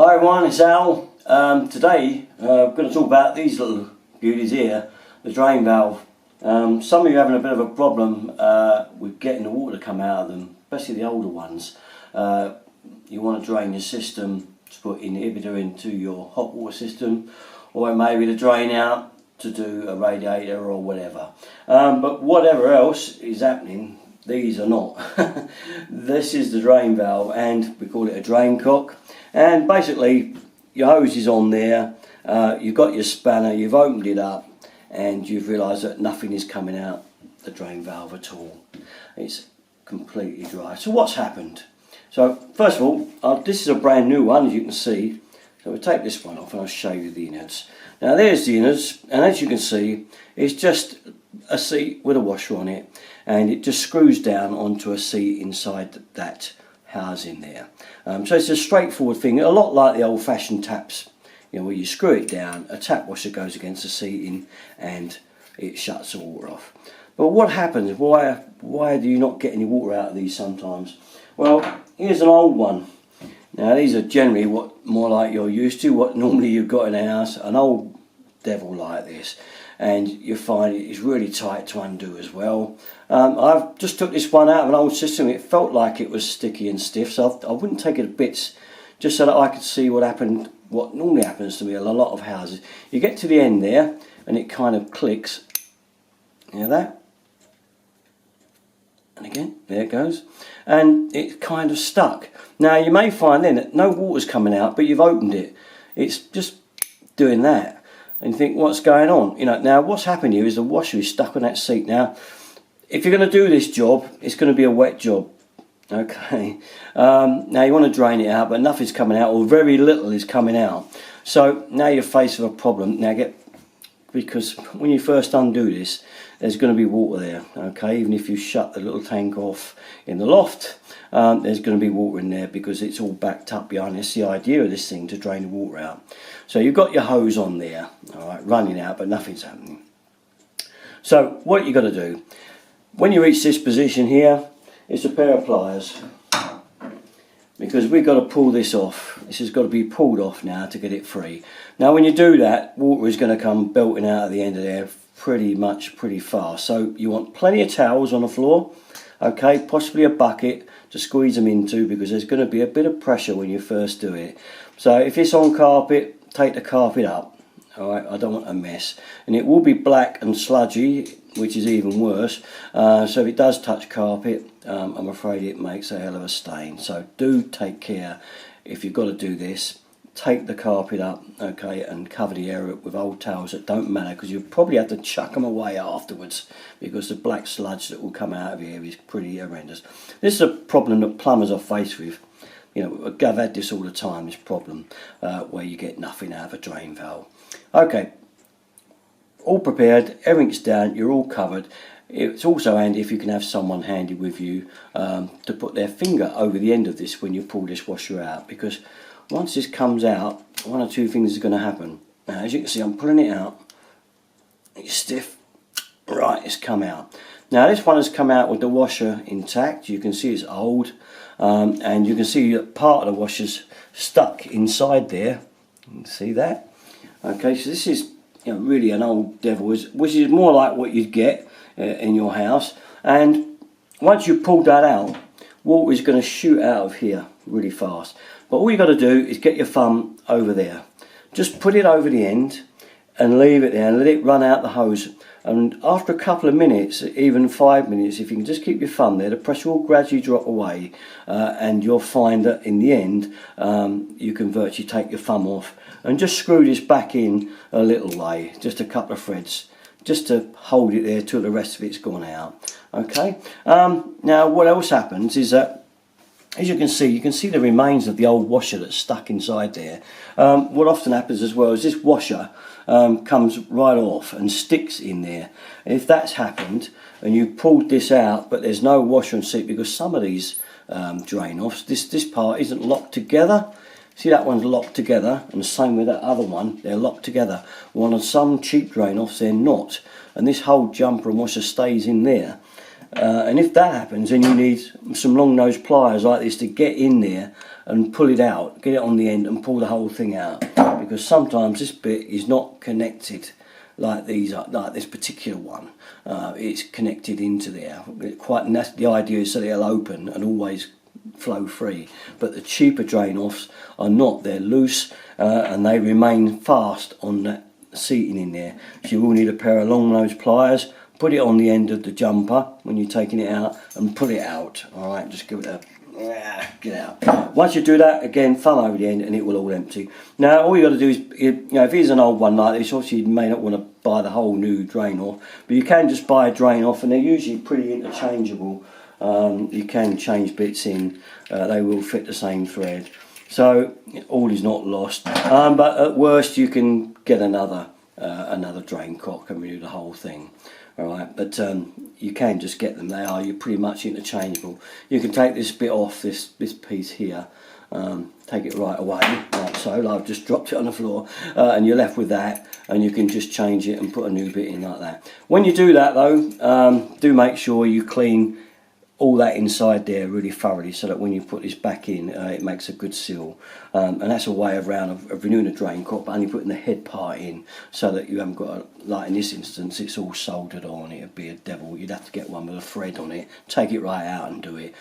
Hi everyone, it's Al. Today I'm going to talk about these little beauties here, the drain valve. Some of you are having a bit of a problem with getting the water to come out of them, especially the older ones. You want to drain your system to put inhibitor into your hot water system, or maybe to drain out to do a radiator or whatever. But whatever else is happening, these are not. This is the drain valve, and we call it a drain cock. And basically your hose is on there, you've got your spanner, you've opened it up and you've realised that nothing is coming out the drain valve at all. It's completely dry. So what's happened? So first of all, this is a brand new one, as you can see. So we'll take this one off and I'll show you the innards. Now there's the innards, and as you can see, it's just a seat with a washer on it, and it just screws down onto a seat inside that housing there. So it's a straightforward thing, a lot like the old-fashioned taps, you know, where you screw it down, a tap washer goes against the seating and it shuts the water off. But what happens, why do you not get any water out of these sometimes? Well, here's an old one. Now these are generally more like you're used to, what normally you've got in a house, an old devil like this. And you find it's really tight to undo as well. I've just took this one out of an old system. It felt like it was sticky and stiff, so I wouldn't take it to bits, just so that I could see what happened, what normally happens to me in a lot of houses. You get to the end there and it kind of clicks. You hear that? And again, there it goes. And it's kind of stuck. Now you may find then that no water's coming out, but you've opened it. It's just doing that. And you think, what's going on? You know, now what's happened here is the washer is stuck on that seat. Now, if you're going to do this job, it's going to be a wet job. Okay. Now you want to drain it out, but nothing's coming out, or very little is coming out. So now you're faced with a problem. Now because when you first undo this, there's going to be water there. Okay, even if you shut the little tank off in the loft, there's going to be water in there because it's all backed up behind. It's the idea of this thing, to drain the water out. So you've got your hose on there, all right, running out, but nothing's happening. So what you got to do when you reach this position here is a pair of pliers, because we've got to pull this off. This has got to be pulled off now to get it free. Now when you do that, water is going to come belting out of the end of there pretty fast. So you want plenty of towels on the floor, okay, possibly a bucket to squeeze them into, because there's going to be a bit of pressure when you first do it. So if it's on carpet, take the carpet up. Alright, I don't want a mess. And it will be black and sludgy, which is even worse. So if it does touch carpet, I'm afraid it makes a hell of a stain. So do take care, if you've got to do this, take the carpet up, okay, and cover the area with old towels that don't matter, because you'll probably have to chuck them away afterwards, because the black sludge that will come out of here is pretty horrendous. This is a problem that plumbers are faced with. You know, I've had this all the time, this problem, where you get nothing out of a drain valve. Okay, all prepared, everything's down, you're all covered. It's also handy if you can have someone handy with you to put their finger over the end of this when you pull this washer out, because once this comes out, one or two things are going to happen. Now, as you can see, I'm pulling it out. It's stiff. Right, it's come out. Now this one has come out with the washer intact. You can see it's old, and you can see that part of the washer's stuck inside there. You can see that. Okay, so this is, you know, really an old devil, which is more like what you'd get in your house. And once you've pulled that out, water is going to shoot out of here really fast. But all you've got to do is get your thumb over there. Just put it over the end and leave it there and let it run out the hose. And after a couple of minutes, even 5 minutes, if you can just keep your thumb there, the pressure will gradually drop away, and you'll find that in the end you can virtually take your thumb off and just screw this back in a little way, just a couple of threads, just to hold it there till the rest of it's gone out. Okay. Now what else happens is that, as you can see the remains of the old washer that's stuck inside there. What often happens as well is this washer comes right off and sticks in there. And if that's happened and you pulled this out, but there's no washer and seat, because some of these drain offs, this part isn't locked together. See, that one's locked together, and the same with that other one, they're locked together. Well, on some cheap drain offs they're not, and this whole jumper and washer stays in there. and if that happens, then you need some long nose pliers like this to get in there and pull it out, get it on the end and pull the whole thing out, because sometimes this bit is not connected like these, like this particular one. It's connected into there quite, and that's the idea, is so they'll open and always flow free. But the cheaper drain offs are not, they're loose, and they remain fast on that seating in there. So you will need a pair of long nose pliers. Put it on the end of the jumper when you're taking it out and pull it out. Alright, just give it a get out. Once you do that, again, thumb over the end and it will all empty. Now all you got to do is, if it is an old one like this, obviously you may not want to buy the whole new drain off, but you can just buy a drain off, and they're usually pretty interchangeable. You can change bits in, they will fit the same thread, so all is not lost. But at worst you can get another drain cock and renew the whole thing. Alright, but you can just get them. You're pretty much interchangeable. You can take this bit off, this piece here, take it right away, like so. I've just dropped it on the floor, and you're left with that, and you can just change it and put a new bit in like that. When you do that though, do make sure you clean all that inside there really thoroughly, so that when you put this back in, it makes a good seal. And that's a way around of renewing a drain cock, but only putting the head part in, so that you haven't got like in this instance, it's all soldered on. It'd be a devil. You'd have to get one with a thread on it, take it right out and do it.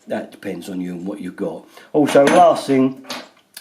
That depends on you and what you've got. Also, last thing,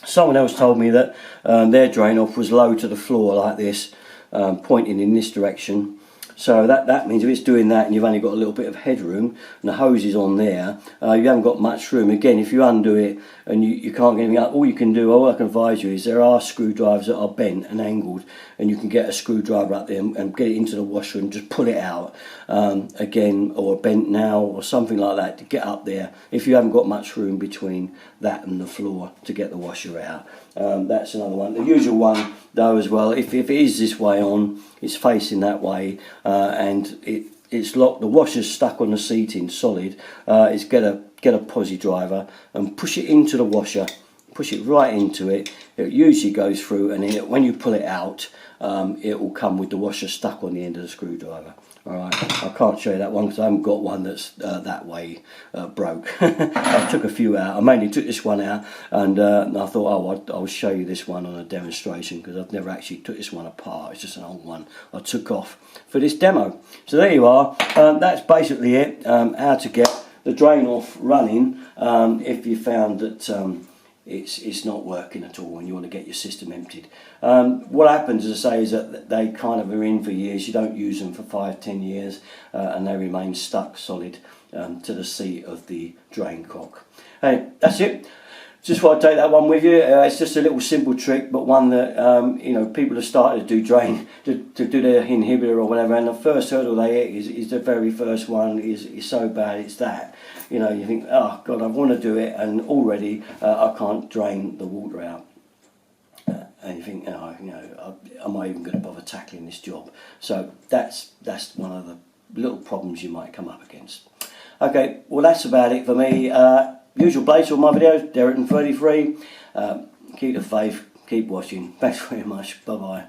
someone else told me that their drain off was low to the floor like this, pointing in this direction. So that means if it's doing that and you've only got a little bit of headroom and the hose is on there, you haven't got much room. Again, if you undo it and you can't get anything out, all you can do, all I can advise you, is there are screwdrivers that are bent and angled, and you can get a screwdriver up there and get it into the washer and just pull it out again, or a bent nail or something like that to get up there if you haven't got much room between that and the floor to get the washer out. That's another one. The usual one though as well, if it is this way on, it's facing that way, and it's locked, the washer's stuck on the seating solid, is get a posi driver and push it into the washer, push it right into it. It usually goes through, and when you pull it out, it will come with the washer stuck on the end of the screwdriver. Alright, I can't show you that one because I haven't got one that's that way broke. I took a few out. I mainly took this one out, and I thought, oh, I'll show you this one on a demonstration, because I've never actually took this one apart. It's just an old one I took off for this demo. So there you are. That's basically it. How to get the drain off running if you found that it's not working at all and you want to get your system emptied. What happens, as I say, is that they kind of are in for years. You don't use them for 5-10 years, and they remain stuck solid to the seat of the drain cock. Hey, that's it. Just want to take that one with you. It's just a little simple trick, but one that you know, people have started to do drain to do their inhibitor or whatever, and the first hurdle they hit is the very first one is so bad. It's that, you know, you think, oh God, I want to do it, and already I can't drain the water out. And you think, oh, you know, am I even going to bother tackling this job? So that's one of the little problems you might come up against. Okay, well that's about it for me. Usual place on my videos, Derrickton33. Keep the faith, keep watching. Thanks very much. Bye bye.